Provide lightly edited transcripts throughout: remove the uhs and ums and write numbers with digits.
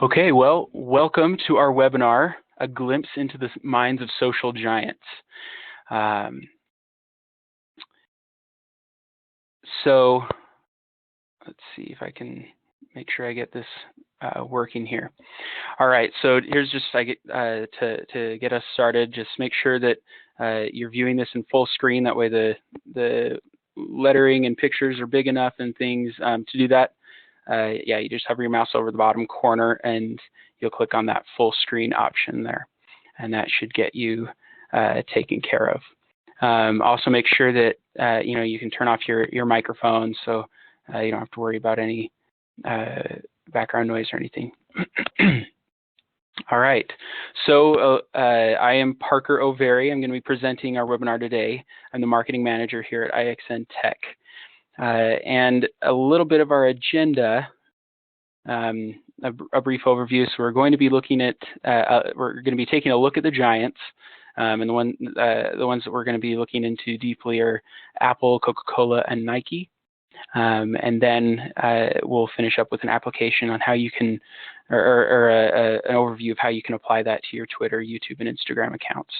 Okay, well, welcome to our webinar, A Glimpse into the Minds of Social Giants. So let's see if I can make sure I get this working here. All right, so here's just to get us started. Just make sure that you're viewing this in full screen. That way the lettering and pictures are big enough and things. To do that, yeah, you just hover your mouse over the bottom corner and you'll click on that full screen option there, and that should get you taken care of. Also, make sure that you can turn off your microphone, so you don't have to worry about any background noise or anything. All right, so I am Parker O'Veary. I'm going to be presenting our webinar today. I'm the marketing manager here at IXN Tech. And a little bit of our agenda, a brief overview. So we're going to be looking at, we're going to be taking a look at the giants. And the ones that we're going to be looking into deeply are Apple, Coca-Cola, and Nike. And then we'll finish up with an application on how you can, or an overview of how you can apply that to your Twitter, YouTube, and Instagram accounts.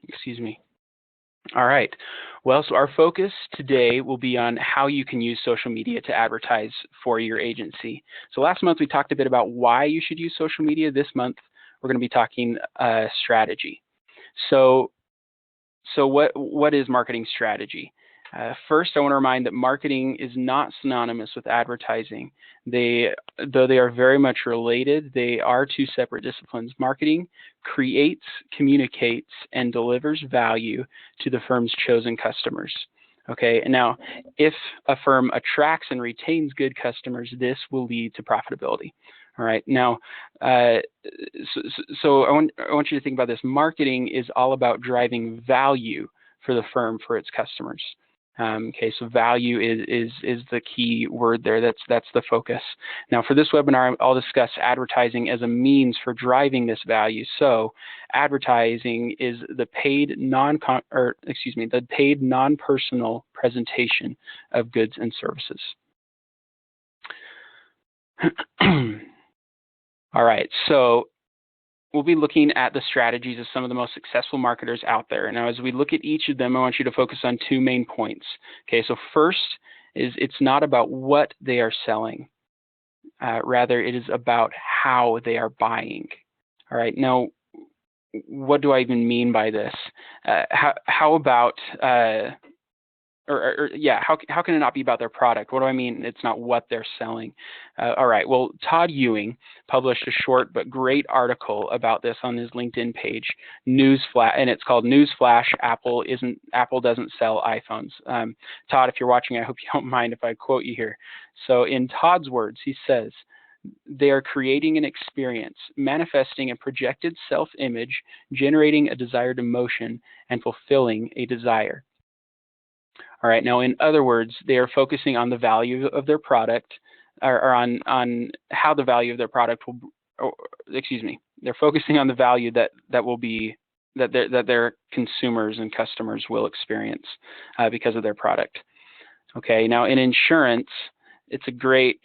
Excuse me. All right. Well, so our focus today will be on how you can use social media to advertise for your agency. So last month we talked a bit about why you should use social media. This month we're going to be talking strategy. So what is marketing strategy? First, I want to remind that marketing is not synonymous with advertising. Though they are very much related, they are two separate disciplines. Marketing creates, communicates, and delivers value to the firm's chosen customers. Okay, and now if a firm attracts and retains good customers, this will lead to profitability. All right, now, so I want you to think about this. Marketing is all about driving value for the firm, for its customers. Okay, so value is the key word there. That's the focus. Now, for this webinar, I'll discuss advertising as a means for driving this value. So, advertising is the paid non-personal presentation of goods and services. All right, so we'll be looking at the strategies of some of the most successful marketers out there. Now, as we look at each of them, I want you to focus on two main points. Okay, so first is it's not about what they are selling. Rather, it is about how they are buying. All right, now, what do I even mean by this? How about... how can it not be about their product? What do I mean it's not what they're selling? All right, well, Todd Ewing published a short but great article about this on his LinkedIn page, Newsflash, and it's called Newsflash, Apple doesn't sell iPhones. Todd, if you're watching, I hope you don't mind if I quote you here. So in Todd's words, he says, they are creating an experience, manifesting a projected self-image, generating a desired emotion, and fulfilling a desire. All right, now in other words, they are focusing on the value of their product, or on how the value of their product will, they're focusing on the value that their consumers and customers will experience because of their product. Okay, now in insurance, it's a great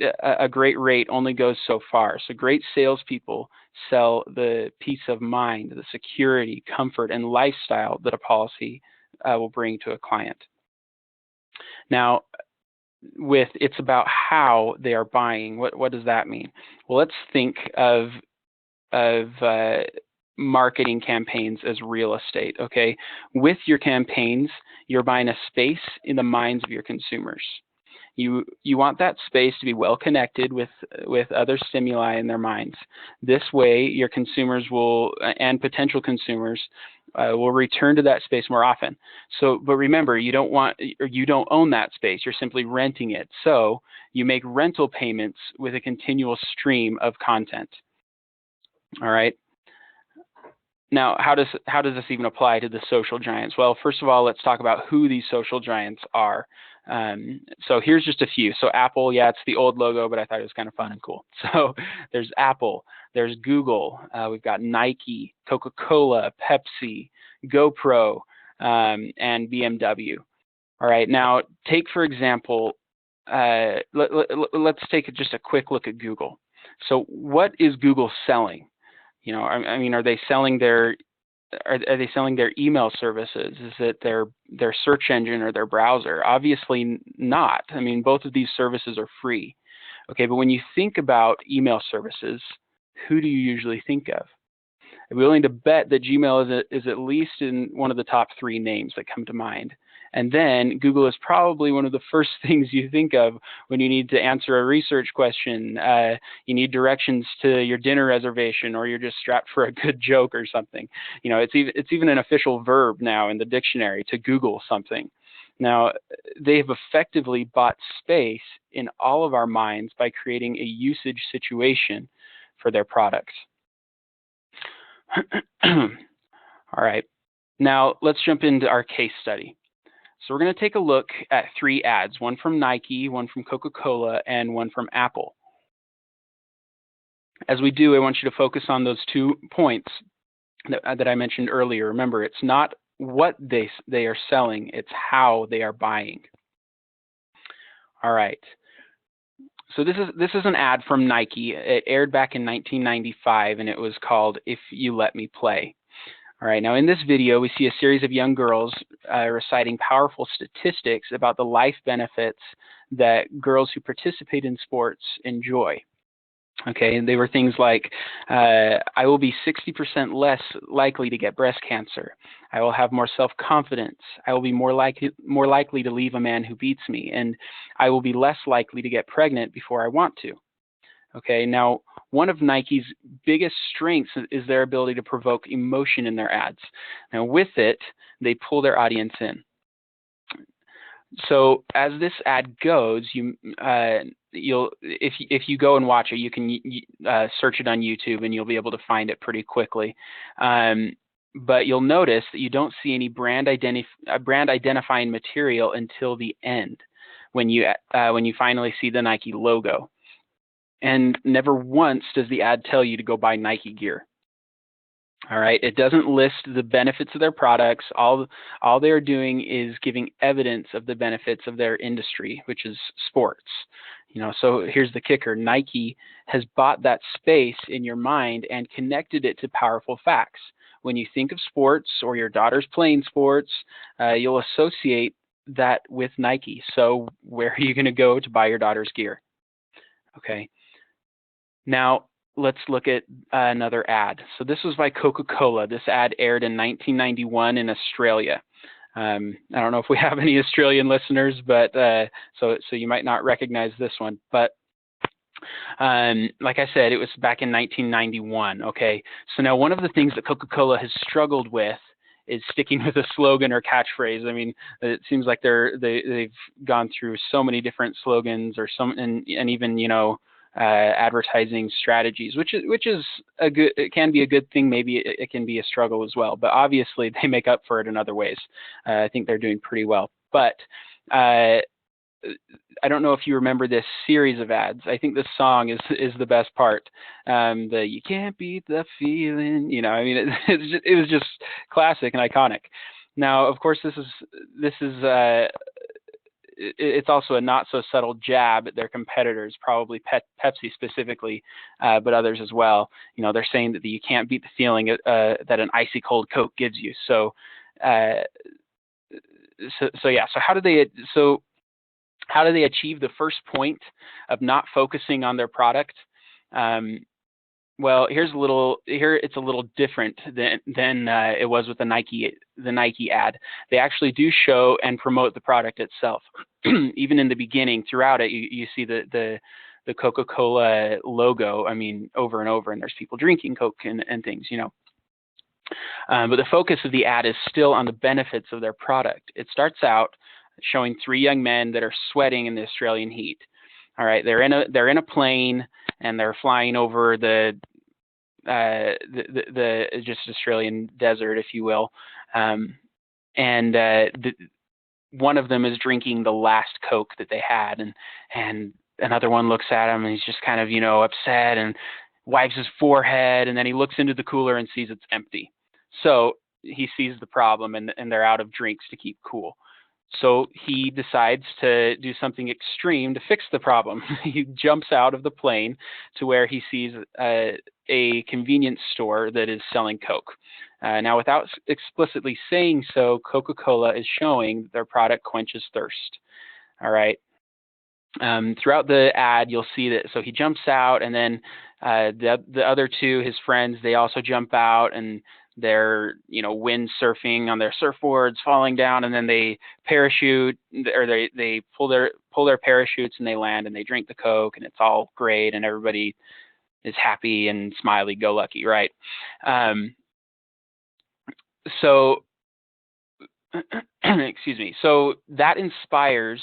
rate only goes so far. So great salespeople sell the peace of mind, the security, comfort, and lifestyle that a policy will bring to a client. Now, it's about how they are buying. What does that mean? Well, let's think of marketing campaigns as real estate. Okay, with your campaigns, you're buying a space in the minds of your consumers. You want that space to be well connected with other stimuli in their minds. This way, your consumers and potential consumers will return to that space more often. So, but remember, you don't own that space. You're simply renting it. So you make rental payments with a continual stream of content. All right. Now, how does this even apply to the social giants? Well, first of all, let's talk about who these social giants are. So here's just a few. So Apple, yeah, it's the old logo, but I thought it was kind of fun and cool. So there's Apple, there's Google, we've got Nike, Coca-Cola, Pepsi, GoPro, and BMW. All right, now take, for example, let's take just a quick look at Google. So what is Google selling? You know, I mean, are they selling their email services? Is it their search engine or their browser? Obviously not. I mean, both of these services are free. Okay, but when you think about email services, who do you usually think of? I'm willing to bet that Gmail is at least in one of the top 3 names that come to mind. And then Google is probably one of the first things you think of when you need to answer a research question. You need directions to your dinner reservation, or you're just strapped for a good joke or something. You know, it's even an official verb now in the dictionary to Google something. Now, they have effectively bought space in all of our minds by creating a usage situation for their products. All right, now let's jump into our case study. So we're going to take a look at 3 ads, one from Nike, one from Coca-Cola, and one from Apple. As we do, I want you to focus on those 2 points that I mentioned earlier. Remember, it's not what they are selling, it's how they are buying. All right. So this is an ad from Nike. It aired back in 1995, and it was called "If You Let Me Play." All right, now in this video, we see a series of young girls reciting powerful statistics about the life benefits that girls who participate in sports enjoy. Okay, and they were things like, I will be 60% less likely to get breast cancer. I will have more self-confidence. I will be more likely to leave a man who beats me, and I will be less likely to get pregnant before I want to. Okay, now one of Nike's biggest strengths is their ability to provoke emotion in their ads. Now with it, they pull their audience in. So as this ad goes, if you go and watch it, you can search it on YouTube and you'll be able to find it pretty quickly. But you'll notice that you don't see any brand identifying material until the end, when you finally see the Nike logo. And never once does the ad tell you to go buy Nike gear. All right, it doesn't list the benefits of their products. All they're doing is giving evidence of the benefits of their industry, which is sports. You know, so here's the kicker: Nike has bought that space in your mind and connected it to powerful facts. When you think of sports or your daughter's playing sports, you'll associate that with Nike. So where are you going to go to buy your daughter's gear? Okay. Now, let's look at another ad. So this was by Coca-Cola. This ad aired in 1991 in Australia. I don't know if we have any Australian listeners, but so you might not recognize this one. But like I said, it was back in 1991. Okay, so now one of the things that Coca-Cola has struggled with is sticking with a slogan or catchphrase. I mean, it seems like they've gone through so many different slogans or and even, you know, advertising strategies, which is a good. It can be a good thing. Maybe it can be a struggle as well. But obviously, they make up for it in other ways. I think they're doing pretty well. But I don't know if you remember this series of ads. I think this song is the best part. The "You Can't Beat the Feeling." You know, I mean, it was just classic and iconic. Now, of course, this is it's also a not so subtle jab at their competitors, probably Pepsi specifically, but others as well. You know, they're saying that you can't beat the feeling that an icy cold Coke gives you. So yeah. So how do they achieve the first point of not focusing on their product? Well, here it's a little different than it was with the Nike ad. They actually do show and promote the product itself. Even in the beginning, throughout it, you see the Coca-Cola logo. I mean, over and over, and there's people drinking Coke and things, you know. But the focus of the ad is still on the benefits of their product. It starts out showing 3 young men that are sweating in the Australian heat. All right, they're in a plane and they're flying over the just Australian desert, if you will, one of them is drinking the last Coke that they had, and another one looks at him and he's just kind of, you know, upset and wipes his forehead, and then he looks into the cooler and sees it's empty. So he sees the problem, and they're out of drinks to keep cool. So he decides to do something extreme to fix the problem. He jumps out of the plane to where he sees a convenience store that is selling Coke. Now, without explicitly saying so, Coca-Cola is showing that their product quenches thirst. All right. Throughout the ad, you'll see that. So he jumps out, and then the other two, his friends, they also jump out, and they're windsurfing on their surfboards, falling down, and then they parachute, or they pull their parachutes, and they land, and they drink the Coke, and it's all great, and everybody is happy and smiley, go lucky, right? So excuse me. So that inspires.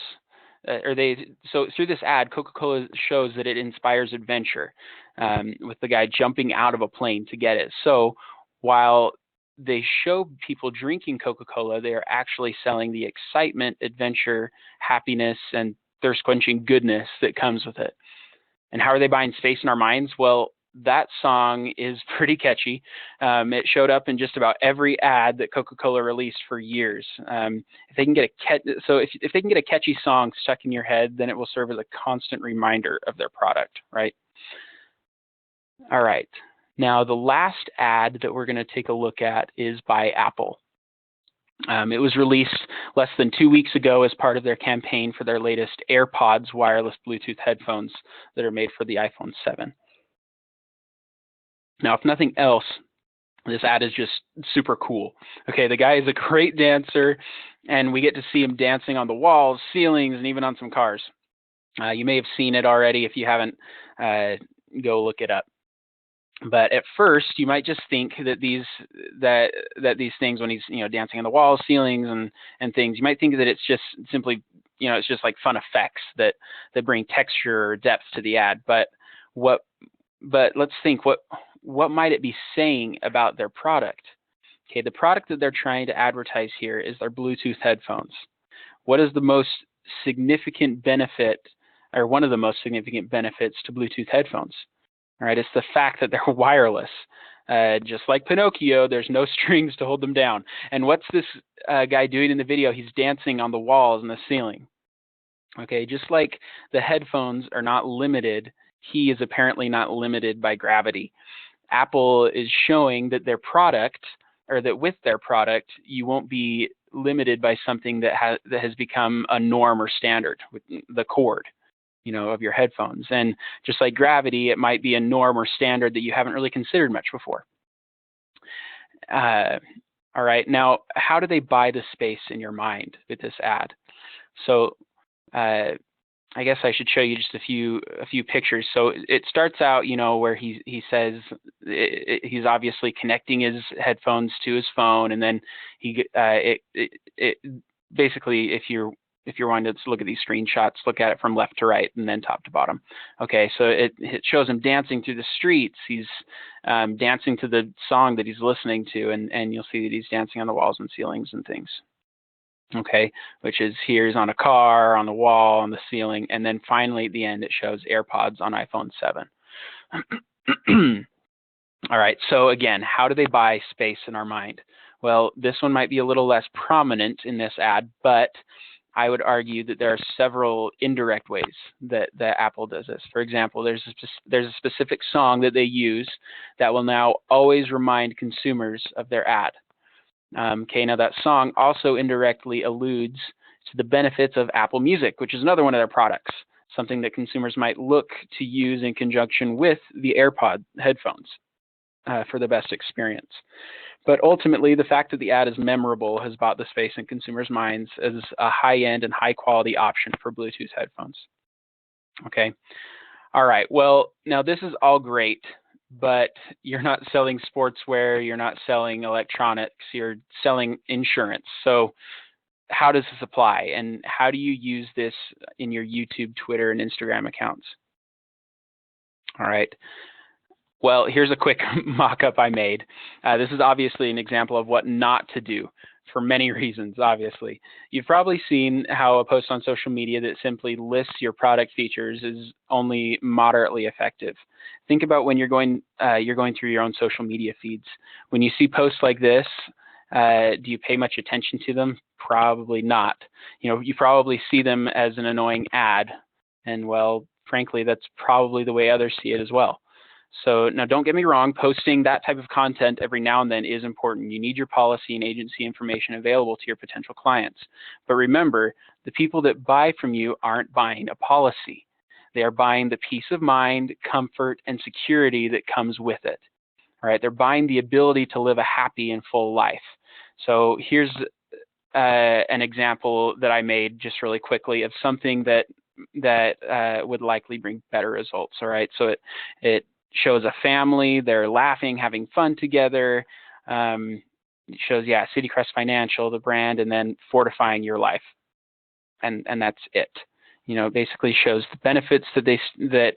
So through this ad, Coca-Cola shows that it inspires adventure, with the guy jumping out of a plane to get it. So while they show people drinking Coca-Cola, they are actually selling the excitement, adventure, happiness, and thirst-quenching goodness that comes with it. And how are they buying space in our minds? Well, that song is pretty catchy. It showed up in just about every ad that Coca-Cola released for years. If they can get if they can get a catchy song stuck in your head, then it will serve as a constant reminder of their product, right? All right. Now, the last ad that we're going to take a look at is by Apple. It was released less than 2 weeks ago as part of their campaign for their latest AirPods wireless Bluetooth headphones that are made for the iPhone 7. Now, if nothing else, this ad is just super cool. Okay, the guy is a great dancer, and we get to see him dancing on the walls, ceilings, and even on some cars. You may have seen it already. If you haven't, go look it up. But at first, you might just think that these things, when he's dancing on the walls, ceilings, and things, you might think that it's just simply it's just like fun effects that bring texture or depth to the ad. But let's think, what might it be saying about their product? Okay, the product that they're trying to advertise here is their Bluetooth headphones. What is the most significant benefit, or one of the most significant benefits to Bluetooth headphones? All right, it's the fact that they're wireless. Just like Pinocchio, there's no strings to hold them down. And what's this guy doing in the video? He's dancing on the walls and the ceiling. Okay, just like the headphones are not limited, he is apparently not limited by gravity. Apple is showing that their product, or that with their product, you won't be limited by something that has become a norm or standard, with the cord, of your headphones. And just like gravity, it might be a norm or standard that you haven't really considered much before. All right, now, how do they buy the space in your mind with this ad? So I guess I should show you just a few pictures. So it starts out, where he says he's obviously connecting his headphones to his phone, and then it basically, if you're wanting to look at these screenshots, look at it from left to right and then top to bottom. Okay, so it shows him dancing through the streets. He's dancing to the song that he's listening to, and you'll see that he's dancing on the walls and ceilings and things. Okay, which is here's on a car, on the wall, on the ceiling, and then finally at the end it shows AirPods on iPhone 7. All right, so again, how do they buy space in our mind? Well, this one might be a little less prominent in this ad, but I would argue that there are several indirect ways that Apple does this. For example, there's a specific song that they use that will now always remind consumers of their ad. Okay, now that song also indirectly alludes to the benefits of Apple Music, which is another one of their products, something that consumers might look to use in conjunction with the AirPod headphones for the best experience. But ultimately, the fact that the ad is memorable has bought the space in consumers' minds as a high-end and high-quality option for Bluetooth headphones. Okay, all right, well, now this is all great, but you're not selling sportswear, you're not selling electronics, you're selling insurance. So how does this apply, and how do you use this in your YouTube, Twitter, and Instagram accounts? All right. Well, here's a quick mock-up I made. This is obviously an example of what not to do for many reasons, obviously. You've probably seen how a post on social media that simply lists your product features is only moderately effective. Think about when you're going through your own social media feeds. When you see posts like this, Do you pay much attention to them? Probably not. You probably see them as an annoying ad, and well, frankly, that's probably the way others see it as well. So now, don't get me wrong, posting that type of content every now and then is important. You need your policy and agency information available to your potential clients. But remember, the people that buy from you aren't buying a policy. They are buying the peace of mind, comfort, and security that comes with it. All right, they're buying the ability to live a happy and full life. So here's an example that I made just really quickly of something that would likely bring better results. All right, so it shows a family, they're laughing, having fun together. It shows, yeah, City Crest Financial, the brand, and then fortifying your life, and that's it. Basically shows the benefits that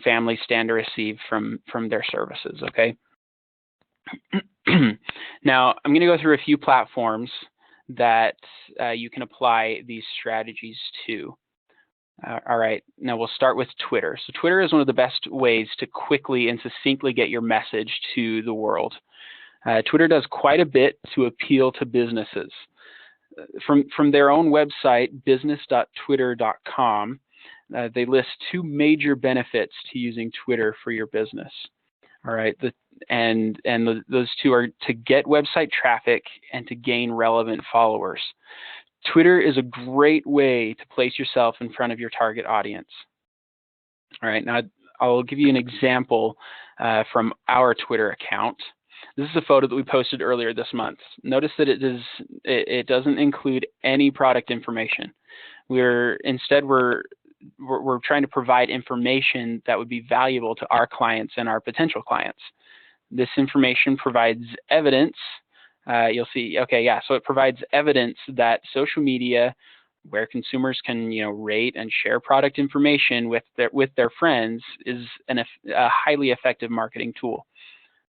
families stand to receive from their services. Okay. Now I'm going to go through a few platforms that you can apply these strategies to. All right, now we'll start with Twitter. So Twitter is one of the best ways to quickly and succinctly get your message to the world. Twitter does quite a bit to appeal to businesses. From their own website, business.twitter.com, they list two major benefits to using Twitter for your business. All right, those two are to get website traffic and to gain relevant followers. Twitter is a great way to place yourself in front of your target audience. All right, now I'll give you an example from our Twitter account. This is a photo that we posted earlier this month. Notice that it doesn't include any product information. Instead we're trying to provide information that would be valuable to our clients and our potential clients. This information provides evidence. You'll see, okay, yeah, so it provides evidence that social media, where consumers can, rate and share product information with their friends, is a highly effective marketing tool.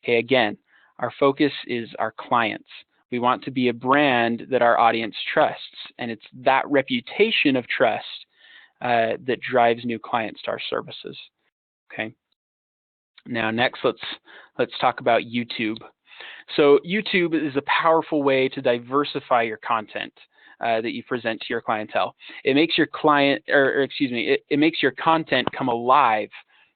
Okay, again, our focus is our clients. We want to be a brand that our audience trusts, and it's that reputation of trust that drives new clients to our services. Okay. Now, next, let's talk about YouTube. So YouTube is a powerful way to diversify your content that you present to your clientele. It makes your it makes your content come alive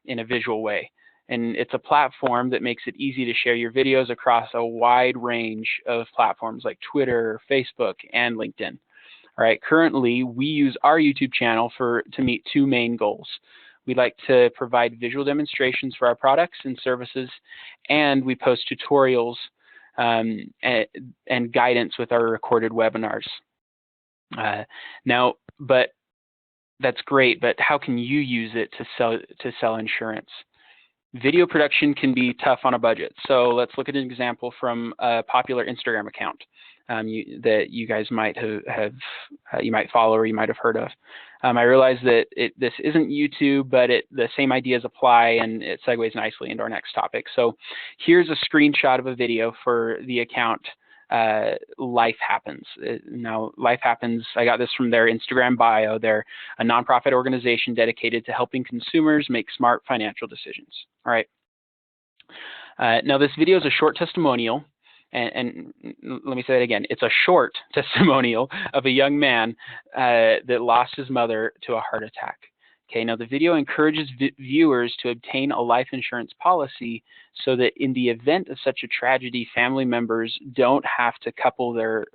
in a visual way. And it's a platform that makes it easy to share your videos across a wide range of platforms like Twitter, Facebook, and LinkedIn. All right, currently we use our YouTube channel to meet two main goals. We like to provide visual demonstrations for our products and services, and we post tutorials and guidance with our recorded webinars. Now, but that's great, but how can you use it to sell insurance? Video production can be tough on a budget. So let's look at an example from a popular Instagram account that you guys might you might follow or you might have heard of. I realize that this isn't YouTube, but the same ideas apply, and it segues nicely into our next topic. So here's a screenshot of a video for the account Life Happens. Now, Life Happens, I got this from their Instagram bio. They're a nonprofit organization dedicated to helping consumers make smart financial decisions. All right. Now, this video is a short testimonial. And let me say that again. It's a short testimonial of a young man that lost his mother to a heart attack. Okay, now the video encourages viewers to obtain a life insurance policy so that in the event of such a tragedy, family members don't have to couple their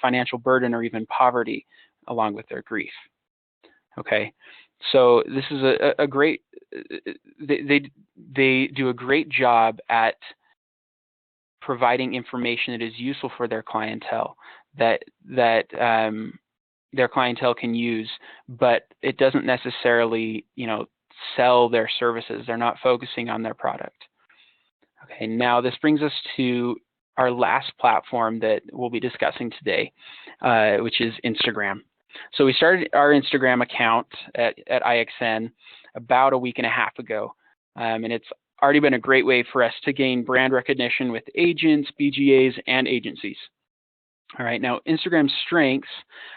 financial burden or even poverty along with their grief. Okay, so this is a great, they do a great job at providing information that is useful for their clientele, that their clientele can use, but it doesn't necessarily, sell their services. They're not focusing on their product. Okay, now this brings us to our last platform that we'll be discussing today, which is Instagram. So we started our Instagram account at IXN about a week and a half ago, and it's already been a great way for us to gain brand recognition with agents, BGAs, and agencies. All right, now Instagram's strengths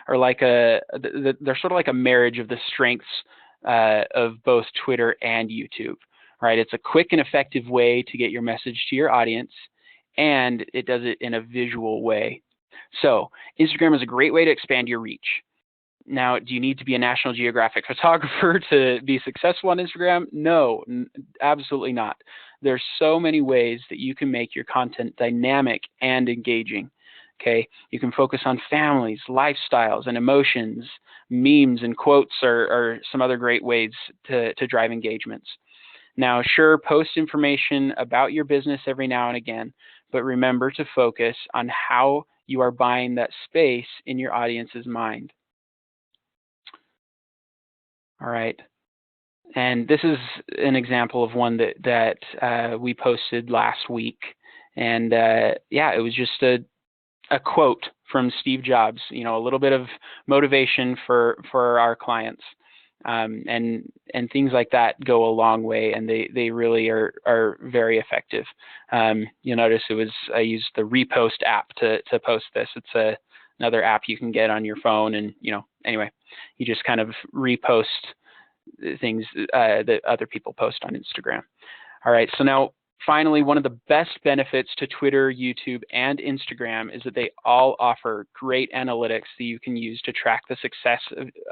are they're sort of like a marriage of the strengths of both Twitter and YouTube. All right, it's a quick and effective way to get your message to your audience, and it does it in a visual way. So Instagram is a great way to expand your reach. Now, do you need to be a National Geographic photographer to be successful on Instagram? No, absolutely not. There's so many ways that you can make your content dynamic and engaging. Okay, you can focus on families, lifestyles, and emotions. Memes and quotes are some other great ways to drive engagements. Now, sure, post information about your business every now and again, but remember to focus on how you are buying that space in your audience's mind. All right. And this is an example of one that we posted last week. And yeah, it was just a quote from Steve Jobs, you know, a little bit of motivation for our clients. And things like that go a long way, and they really are very effective. You'll notice I used the Repost app to post this. It's another app you can get on your phone, and anyway, you just kind of repost things that other people post on Instagram. All right, so now finally, one of the best benefits to Twitter, YouTube, and Instagram is that they all offer great analytics that you can use to track the success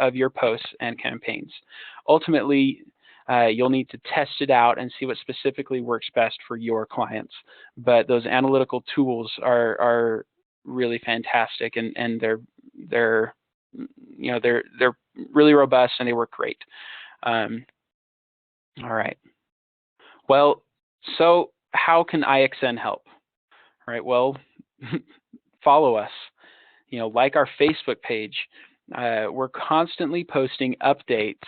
of your posts and campaigns. Ultimately, you'll need to test it out and see what specifically works best for your clients. But those analytical tools are really fantastic, and they're really robust, and they work great. All right. Well, so how can IXN help? All right, well, follow us. Like our Facebook page. We're constantly posting updates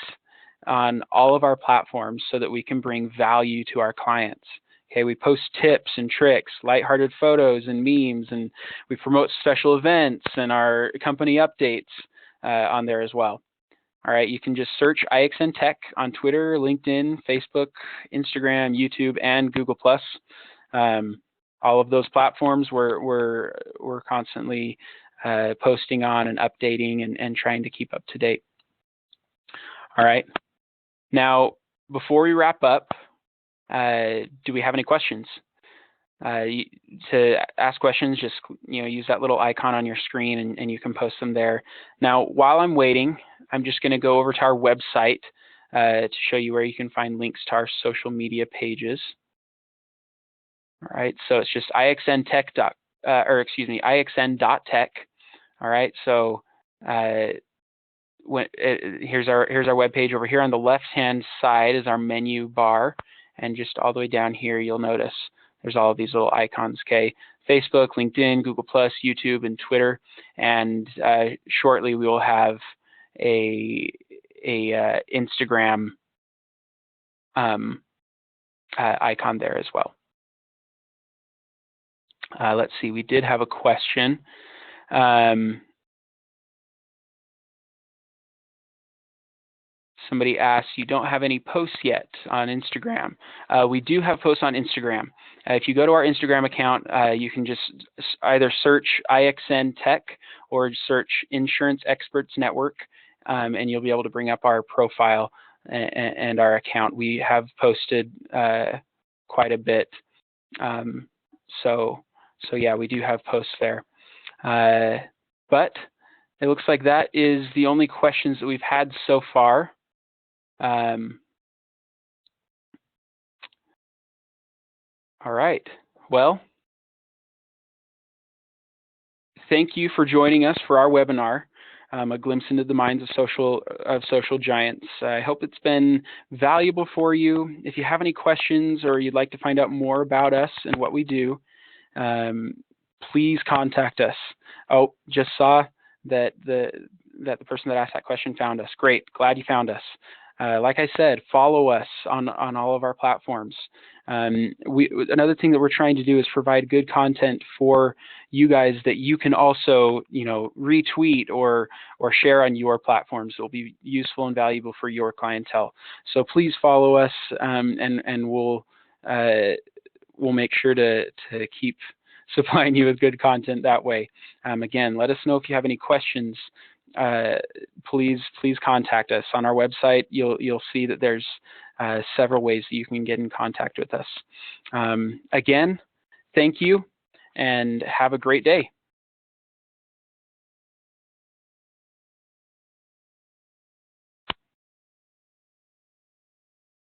on all of our platforms so that we can bring value to our clients. Okay, we post tips and tricks, lighthearted photos and memes, and we promote special events and our company updates on there as well. All right, you can just search IXN Tech on Twitter, LinkedIn, Facebook, Instagram, YouTube, and Google+. All of those platforms we're constantly posting on and updating and trying to keep up to date. All right. Now, before we wrap up, do we have any questions? To ask questions, just use that little icon on your screen, and you can post them there. Now, while I'm waiting, I'm just going to go over to our website to show you where you can find links to our social media pages. All right, so it's just IXN.tech. All right, so here's our web page. Over here on the left-hand side is our menu bar, and just all the way down here, you'll notice there's all of these little icons. Okay, Facebook, LinkedIn, Google+, YouTube, and Twitter. And shortly we will have a Instagram icon there as well. Let's see, we did have a question. Somebody asked, you don't have any posts yet on Instagram. We do have posts on Instagram. If you go to our Instagram account, you can just either search IXN Tech or search Insurance Experts Network, and you'll be able to bring up our profile and our account. We have posted quite a bit. So yeah, we do have posts there. But it looks like that is the only questions that we've had so far. All right. Well, thank you for joining us for our webinar, A Glimpse into the Minds of Social Giants. I hope it's been valuable for you. If you have any questions or you'd like to find out more about us and what we do, please contact us. Oh, just saw that the person that asked that question found us. Great, glad you found us. Like I said, follow us on all of our platforms. Another thing that we're trying to do is provide good content for you guys that you can also, retweet or share on your platforms. It will be useful and valuable for your clientele. So please follow us, and we'll make sure to keep supplying you with good content that way. Again, let us know if you have any questions. Please contact us. On our website, you'll see that there's several ways that you can get in contact with us. Again, thank you, and have a great day.